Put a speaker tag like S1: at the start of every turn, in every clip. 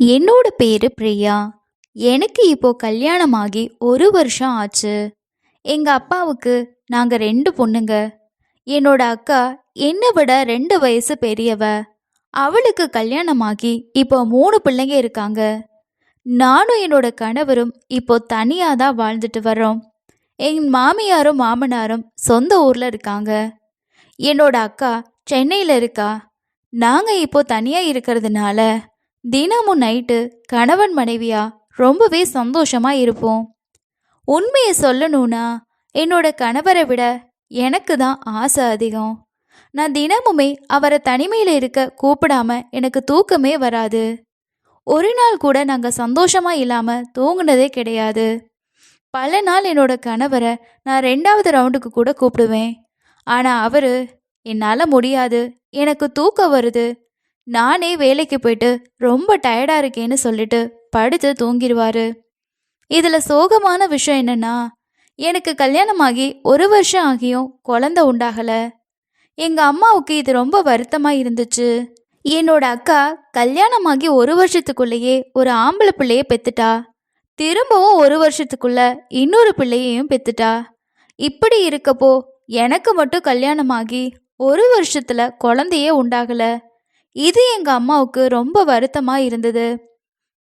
S1: என்னோட பேரு பிரியா. எனக்கு இப்போ கல்யாணமாகி 1 வருஷம் ஆச்சு. எங்க அப்பாவுக்கு நாங்க 2 பொண்ணுங்க. என்னோட அக்கா என்னை விட 2 வயசு பெரியவ. அவளுக்கு கல்யாணமாகி இப்போ 3 பிள்ளைங்க இருக்காங்க. நானும் என்னோட கணவரும் இப்போ தனியா தான் வாழ்ந்துட்டு வர்றோம். என் மாமியாரும் மாமனாரும் சொந்த ஊர்ல இருக்காங்க. என்னோட அக்கா சென்னையில இருக்கா. நாங்க இப்போ தனியா இருக்கிறதுனால தினமும் நைட்டு கணவன் மனைவியா ரொம்பவே சந்தோஷமா இருப்போம். உண்மையை சொல்லணும்னா என்னோட கணவரை விட எனக்கு தான் ஆசை அதிகம். நான் தினமுமே அவரை தனிமையில் இருக்க கூப்பிடாம எனக்கு தூக்கமே வராது. ஒரு நாள் கூட நாங்கள் சந்தோஷமா இல்லாம தூங்குனதே கிடையாது. பல நாள் என்னோட கணவரை நான் 2வது ரவுண்டுக்கு கூட கூப்பிடுவேன். ஆனால் அவரு என்னால் முடியாது, எனக்கு தூக்கம் வருது, நானே வேலைக்கு போயிட்டு ரொம்ப டயர்டா இருக்கேன்னு சொல்லிட்டு படுத்து தூங்கிடுவாரு. இதுல சோகமான விஷயம் என்னன்னா, எனக்கு கல்யாணமாகி 1 வருஷம் ஆகியும் குழந்தை உண்டாகல. எங்க அம்மாவுக்கு இது ரொம்ப வருத்தமா இருந்துச்சு. என்னோட அக்கா கல்யாணமாகி 1 வருஷத்துக்குள்ளேயே ஒரு ஆம்பளை பிள்ளைய பெத்துட்டா. திரும்பவும் 1 வருஷத்துக்குள்ள இன்னொரு பிள்ளையையும் பெத்துட்டா. இப்படி இருக்கப்போ எனக்கு மட்டும் கல்யாணமாகி 1 வருஷத்துல குழந்தையே உண்டாகல. இது எங்க அம்மாவுக்கு ரொம்ப வருத்தமா இருந்தது.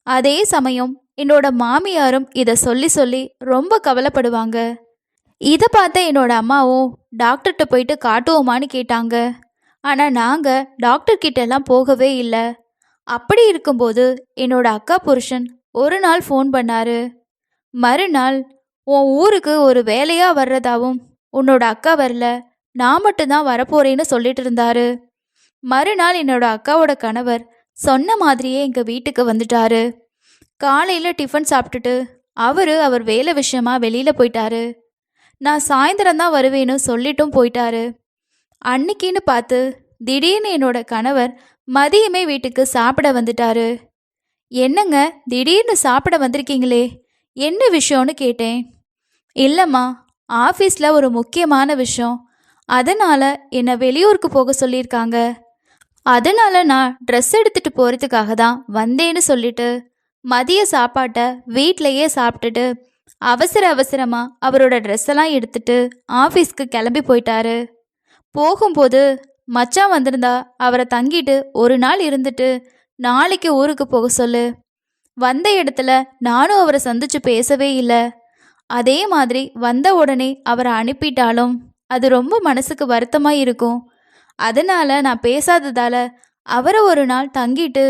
S1: அதே சமயம் என்னோட மாமியாரும் இதை சொல்லி சொல்லி ரொம்ப கவலைப்படுவாங்க. இதை பார்த்த என்னோட அம்மாவும் டாக்டர்கிட்ட போயிட்டு காட்டுவோமான்னு கேட்டாங்க. ஆனால் நாங்கள் டாக்டர் கிட்ட எல்லாம் போகவே இல்லை. அப்படி இருக்கும்போது என்னோட அக்கா புருஷன் ஒரு நாள் ஃபோன் பண்ணாரு. மறுநாள் உன் ஊருக்கு ஒரு வேலையாக வர்றதாவும் உன்னோட அக்கா வரல, நான் மட்டும்தான் வரப்போறேன்னு சொல்லிட்டு இருந்தாரு. மறுநாள் என்னோட அக்காவோட கணவர் சொன்ன மாதிரியே எங்கள் வீட்டுக்கு வந்துட்டாரு. காலையில் டிஃபன் சாப்பிட்டுட்டு அவர் வேலை விஷயமா வெளியில் போயிட்டாரு. நான் சாயந்தரம் தான் வருவேன்னு சொல்லிட்டும் போயிட்டாரு. அன்னைக்குன்னு பார்த்து திடீர்னு என்னோட கணவர் மதியமே வீட்டுக்கு சாப்பிட வந்துட்டாரு. என்னங்க திடீர்னு சாப்பிட வந்திருக்கீங்களே, என்ன விஷயம்னு கேட்டேன். இல்லைம்மா, ஆஃபீஸில் ஒரு முக்கியமான விஷயம், அதனால் என்னை வெளியூருக்கு போக சொல்லியிருக்காங்க, அதனால நான் ட்ரெஸ் எடுத்துட்டு போகிறதுக்காக தான் வந்தேன்னு சொல்லிட்டு மதிய சாப்பாட்டை வீட்டிலையே சாப்பிட்டுட்டு அவசரமாக அவரோட ட்ரெஸ் எல்லாம் எடுத்துட்டு ஆஃபீஸ்க்கு கிளம்பி போயிட்டாரு. போகும்போது மச்சான் வந்திருந்தா அவரை தங்கிட்டு ஒரு நாள் இருந்துட்டு நாளைக்கு ஊருக்கு போக சொல்லு. வந்த இடத்துல நானும் அவரை சந்திச்சு பேசவே இல்லை. அதே மாதிரி வந்த உடனே அவரை அனுப்பிட்டாலும் அது ரொம்ப மனசுக்கு வருத்தமாக இருக்கும். அதனால நான் பேசாததால அவரை ஒரு நாள் தங்கிட்டு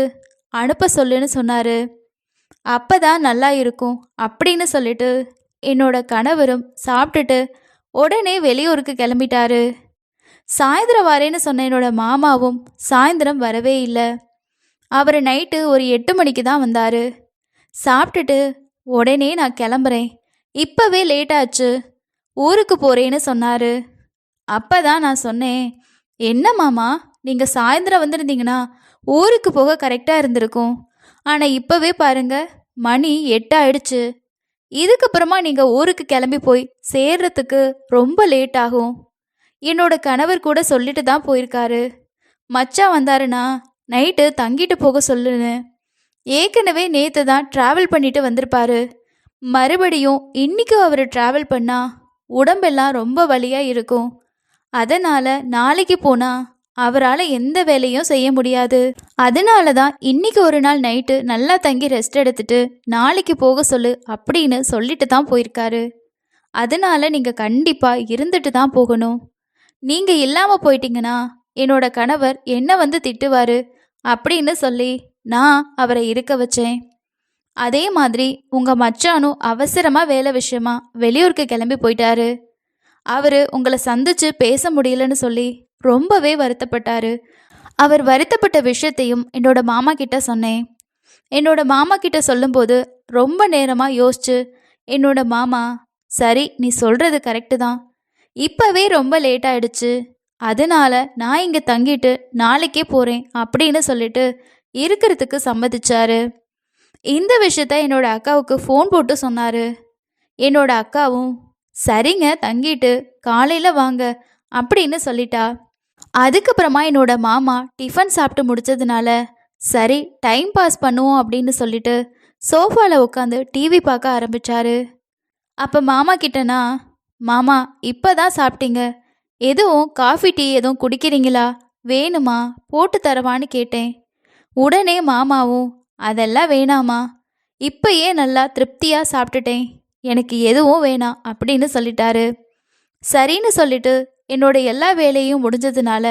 S1: அனுப்ப சொல்லுன்னு சொன்னாரு. அப்பதான் நல்லா இருக்கும் அப்படின்னு சொல்லிட்டு என்னோட கணவரும் சாப்பிட்டுட்டு உடனே வெளியூருக்கு கிளம்பிட்டாரு. சாயந்தரம் வரேன்னு சொன்ன என்னோட மாமாவும் சாயந்தரம் வரவே இல்லை. அவர் நைட்டு ஒரு 8 மணிக்கு தான் வந்தார். சாப்பிட்டுட்டு உடனே நான் கிளம்புறேன், இப்போவே லேட்டாச்சு, ஊருக்கு போகிறேன்னு சொன்னார். அப்போ தான் நான் சொன்னேன், என்ன மாமா, நீங்கள் சாயந்தரம் வந்திருந்தீங்கன்னா ஊருக்கு போக கரெக்டாக இருந்திருக்கும். ஆனால் இப்போவே பாருங்க, மணி 8 ஆயிடுச்சு. இதுக்கப்புறமா நீங்கள் ஊருக்கு கிளம்பி போய் சேர்றதுக்கு ரொம்ப லேட் ஆகும். என்னோட கணவர் கூட சொல்லிட்டு தான் போயிருக்காரு, மச்சான் வந்தாருன்னா நைட்டு தங்கிட்டு போக சொல்லுன்னு. ஏற்கனவே நேற்று தான் ட்ராவல் பண்ணிட்டு வந்திருப்பாரு. மறுபடியும் இன்னைக்கும் அவர் ட்ராவல் பண்ணா உடம்பெல்லாம் ரொம்ப வலியாக இருக்கும். அதனால் நாளைக்கு போனால் அவரால் எந்த வேலையும் செய்ய முடியாது. அதனால தான் இன்னைக்கு ஒரு நாள் நைட்டு நல்லா தங்கி ரெஸ்ட் எடுத்துட்டு நாளைக்கு போக சொல்லு அப்படின்னு சொல்லிட்டு தான் போயிருக்காரு. அதனால நீங்கள் கண்டிப்பாக இருந்துட்டு தான் போகணும். நீங்கள் இல்லாமல் போயிட்டீங்கன்னா என்னோட கணவர் என்ன வந்து திட்டுவார் அப்படின்னு சொல்லி நான் அவரை இருக்க வச்சேன். அதே மாதிரி உங்கள் மச்சானும் அவசரமாக வேலை விஷயமா வெளியூருக்கு கிளம்பி போயிட்டாரு. அவர் உங்களை சந்திச்சு பேச முடியலன்னு சொல்லி ரொம்பவே வருத்தப்பட்டாரு. அவர் வருத்தப்பட்ட விஷயத்தையும் என்னோட மாமா கிட்ட சொன்னேன். என்னோட மாமா கிட்ட சொல்லும்போது ரொம்ப நேரமாக யோசிச்சு என்னோட மாமா, சரி நீ சொல்கிறது கரெக்டு தான், இப்போவே ரொம்ப லேட் ஆயிடுச்சு, அதனால நான் இங்கே தங்கிட்டு நாளைக்கே போகிறேன் அப்படின்னு சொல்லிட்டு இருக்கிறதுக்கு சம்மதிச்சாரு. இந்த விஷயத்த என்னோட அக்காவுக்கு ஃபோன் போட்டு சொன்னார். என்னோட அக்காவும் சரிங்க தங்கிட்டு காலையில் வாங்க அப்படின்னு சொல்லிட்டா. அதுக்கப்புறமா என்னோட மாமா டிஃபன் சாப்பிட்டு முடிச்சதுனால சரி டைம் பாஸ் பண்ணுவோம் அப்படின்னு சொல்லிட்டு சோஃபாவில் உட்காந்து டிவி பார்க்க ஆரம்பிச்சாரு. அப்போ மாமா கிட்டனா, மாமா இப்போ தான் சாப்பிட்டீங்க, எதுவும் காஃபி டீ எதுவும் குடிக்கிறீங்களா, வேணுமா, போட்டு தரவான்னு கேட்டேன். உடனே மாமாவும், அதெல்லாம் வேணாமா, இப்பயே நல்லா திருப்தியாக சாப்பிட்டுட்டேன், எனக்கு எதுவும் வேணாம் அப்படின்னு சொல்லிட்டாரு. சரின்னு சொல்லிட்டு என்னோட எல்லா வேலையும் முடிஞ்சதுனால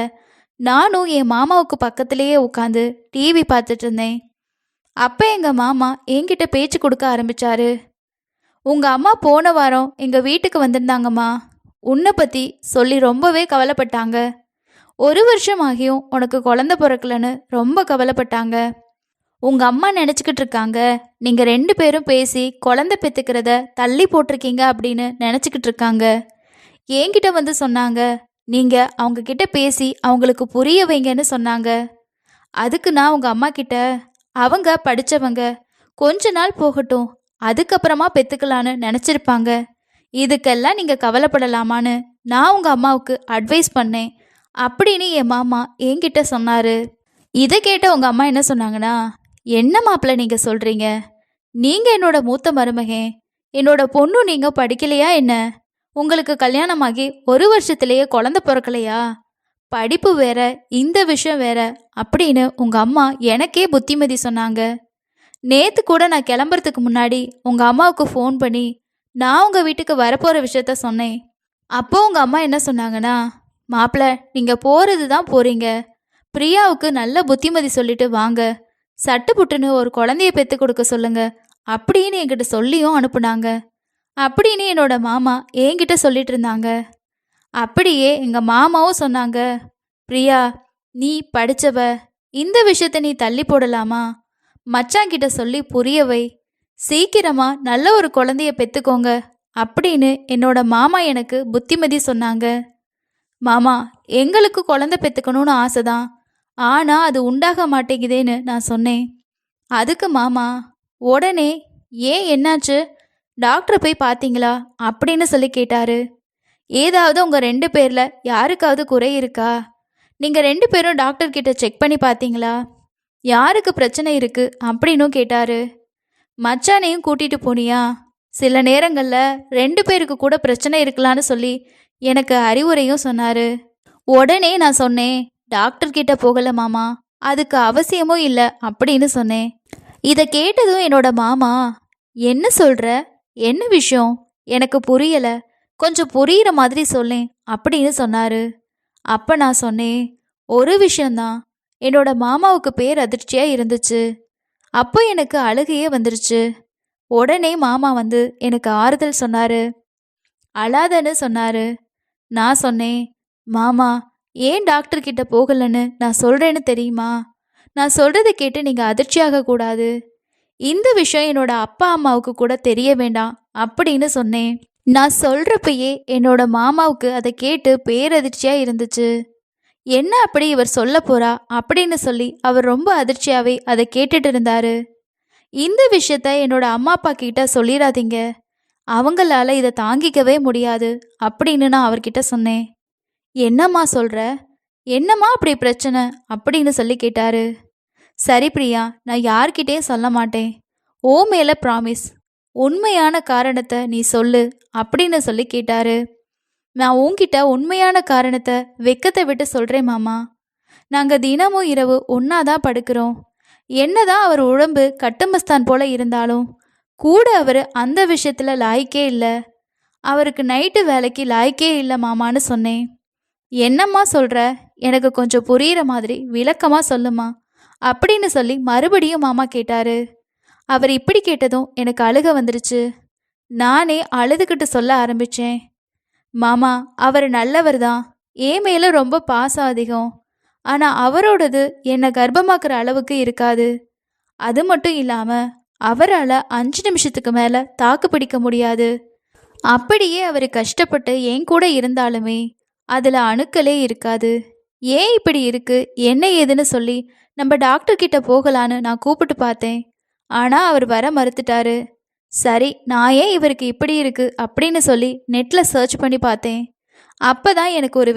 S1: நானும் என் மாமாவுக்கு பக்கத்துலேயே உட்காந்து டிவி பார்த்துட்டு இருந்தேன். அப்போ எங்கள் மாமா என்கிட்ட பேச்சு கொடுக்க ஆரம்பிச்சாரு. உங்கள் அம்மா போன வாரம் எங்கள் வீட்டுக்கு வந்திருந்தாங்கம்மா, உன்னை பற்றி சொல்லி ரொம்பவே கவலைப்பட்டாங்க. 1 வருஷம் ஆகியும் உனக்கு குழந்த பிறக்கலன்னு ரொம்ப கவலைப்பட்டாங்க. உங்கள் அம்மா நினச்சிக்கிட்டு இருக்காங்க நீங்கள் 2 பேரும் பேசி குழந்தை பெற்றுக்கிறத தள்ளி போட்டிருக்கீங்க அப்படின்னு நினச்சிக்கிட்டு இருக்காங்க. என்கிட்ட வந்து சொன்னாங்க, நீங்கள் அவங்கக்கிட்ட பேசி அவங்களுக்கு புரிய வைங்கன்னு சொன்னாங்க. அதுக்கு நான் உங்கள் அம்மா கிட்ட, அவங்க படித்தவங்க, கொஞ்ச நாள் போகட்டும், அதுக்கப்புறமா பெற்றுக்கலான்னு நினச்சிருப்பாங்க, இதுக்கெல்லாம் நீங்கள் கவலைப்படலாமான்னு நான் உங்கள் அம்மாவுக்கு அட்வைஸ் பண்ணேன் அப்படின்னு என் மாமா என்கிட்ட சொன்னார். இதை கேட்ட உங்கள் அம்மா என்ன சொன்னாங்கன்னா, என்ன மாப்பிள்ள நீங்கள் சொல்கிறீங்க, நீங்கள் என்னோட மூத்த மருமகன், என்னோட பொண்ணு, நீங்கள் படிக்கலையா என்ன, உங்களுக்கு கல்யாணமாகி 1 வருஷத்துலேயே குழந்தை பிறக்கலையா, படிப்பு வேற இந்த விஷயம் வேற அப்படின்னு உங்கள் அம்மா எனக்கே புத்திமதி சொன்னாங்க. நேற்று கூட நான் கிளம்புறதுக்கு முன்னாடி உங்கள் அம்மாவுக்கு ஃபோன் பண்ணி நான் உங்கள் வீட்டுக்கு வரப்போகிற விஷயத்த சொன்னேன். அப்போ உங்கள் அம்மா என்ன சொன்னாங்கன்னா, மாப்பிள்ள நீங்கள் போகிறது தான் போகிறீங்க, பிரியாவுக்கு நல்ல புத்திமதி சொல்லிட்டு வாங்க, சட்டு புட்டுன்னு ஒரு குழந்தைய பெற்று கொடுக்க சொல்லுங்க அப்படின்னு என்கிட்ட சொல்லியும் அனுப்புனாங்க அப்படின்னு என்னோட மாமா என்கிட்ட சொல்லிட்டு இருந்தாங்க. அப்படியே எங்கள் மாமாவும் சொன்னாங்க, பிரியா நீ படித்தவ, இந்த விஷயத்த நீ தள்ளி போடலாமா, மச்சாங்கிட்ட சொல்லி புரிய வை, சீக்கிரமா நல்ல ஒரு குழந்தைய பெற்றுக்கோங்க அப்படின்னு என்னோட மாமா எனக்கு புத்திமதி சொன்னாங்க. மாமா எங்களுக்கு குழந்தை பெற்றுக்கணும்னு ஆசை தான், ஆனால் அது உண்டாக மாட்டேங்குதேன்னு நான் சொன்னேன். அதுக்கு மாமா உடனே, ஏன் என்னாச்சு, டாக்டரை போய் பார்த்தீங்களா அப்படின்னு சொல்லி கேட்டாரு. ஏதாவது உங்கள் 2 பேரில் யாருக்காவது குறை இருக்கா, நீங்கள் 2 பேரும் டாக்டர்கிட்ட செக் பண்ணி பார்த்தீங்களா, யாருக்கு பிரச்சனை இருக்குது அப்படின்னும் கேட்டாரு. மச்சானையும் கூட்டிகிட்டு போனியா, சில நேரங்களில் 2 பேருக்கு கூட பிரச்சனை இருக்கலான்னு சொல்லி எனக்கு அறிவுரையும் சொன்னார். உடனே நான் சொன்னேன், டாக்டர்கிட்ட போகல மாமா, அதுக்கு அவசியமும் இல்லை அப்படின்னு சொன்னேன். இதை கேட்டதும் என்னோட மாமா, என்ன சொல்கிற, என்ன விஷயம், எனக்கு புரியலை, கொஞ்சம் புரிகிற மாதிரி சொல்லேன் அப்படின்னு சொன்னார். அப்போ நான் சொன்னேன், ஒரு விஷயந்தான், என்னோட மாமாவுக்கு பேர் அதிர்ச்சியாக இருந்துச்சு, அப்போ எனக்கு அழுகையே வந்துருச்சு. உடனே மாமா வந்து எனக்கு ஆறுதல் சொன்னார், அழாதன்னு சொன்னார். நான் சொன்னேன், மாமா ஏன் டாக்டர்கிட்ட போகலன்னு நான் சொல்கிறேன்னு தெரியுமா, நான் சொல்கிறத கேட்டு நீங்கள் அதிர்ச்சியாக கூடாது, இந்த விஷயம் என்னோட அப்பா அம்மாவுக்கு கூட தெரிய வேண்டாம் அப்படின்னு சொன்னேன். நான் சொல்கிறப்பயே என்னோட மாமாவுக்கு அதை கேட்டு பேரதிர்ச்சியாக இருந்துச்சு. என்ன அப்படி இவர் சொல்ல போறா அப்படின்னு சொல்லி அவர் ரொம்ப அதிர்ச்சியாகவே அதை கேட்டுட்டு இருந்தாரு. இந்த விஷயத்த என்னோட அம்மா அப்பா கிட்ட சொல்லிடாதீங்க, அவங்களால இதை தாங்கிக்கவே முடியாது அப்படின்னு நான் அவர்கிட்ட சொன்னேன். என்னம்மா சொல்கிற, என்னம்மா அப்படி பிரச்சனை அப்படின்னு சொல்லி கேட்டாரு. சரி பிரியா, நான் யார்கிட்டேயும் சொல்ல மாட்டேன், ஓ மேலே ப்ராமிஸ், உண்மையான காரணத்தை நீ சொல்லு அப்படின்னு சொல்லி கேட்டாரு. நான் உன்கிட்ட உண்மையான காரணத்தை வெக்கத்தை விட்டு சொல்கிறேன் மாமா, நாங்கள் தினமும் இரவு ஒன்றா தான் படுக்கிறோம், என்னதான் அவர் உடம்பு கட்டுமஸ்தான் போல இருந்தாலும் கூட அவர் அந்த விஷயத்தில் லாய்க்கே இல்லை, அவருக்கு நைட்டு வேலைக்கு லாய்க்கே இல்லை மாமான்னு சொன்னேன். என்னம்மா சொல்கிற, எனக்கு கொஞ்சம் புரிகிற மாதிரி விளக்கமாக சொல்லுமா அப்படின்னு சொல்லி மறுபடியும் மாமா கேட்டார். அவர் இப்படி கேட்டதும் எனக்கு அழுக வந்துருச்சு. நானே அழுதுகிட்டு சொல்ல ஆரம்பித்தேன், மாமா அவர் நல்லவர் தான், என் மேலே ரொம்ப பாசம் அதிகம், ஆனால் அவரோடது என்னை கர்ப்பமாக்குற அளவுக்கு இருக்காது, அது மட்டும் இல்லாமல் அவரால் 5 நிமிஷத்துக்கு மேலே தாக்கு பிடிக்க முடியாது, அப்படியே அவர் கஷ்டப்பட்டு என் கூட இருந்தாலுமே அதில் அணுக்களே இருக்காது, ஏன் இப்படி இருக்கு என்ன ஏதுன்னு சொல்லி நம்ம டாக்டர்கிட்ட போகலான்னு நான் கூப்பிட்டு பார்த்தேன், ஆனால் அவர் வர மறுத்துட்டாரு. சரி நான் ஏன் இவருக்கு இப்படி இருக்கு அப்படின்னு சொல்லி நெட்டில் சர்ச் பண்ணி பார்த்தேன். அப்போ தான் எனக்கு ஒரு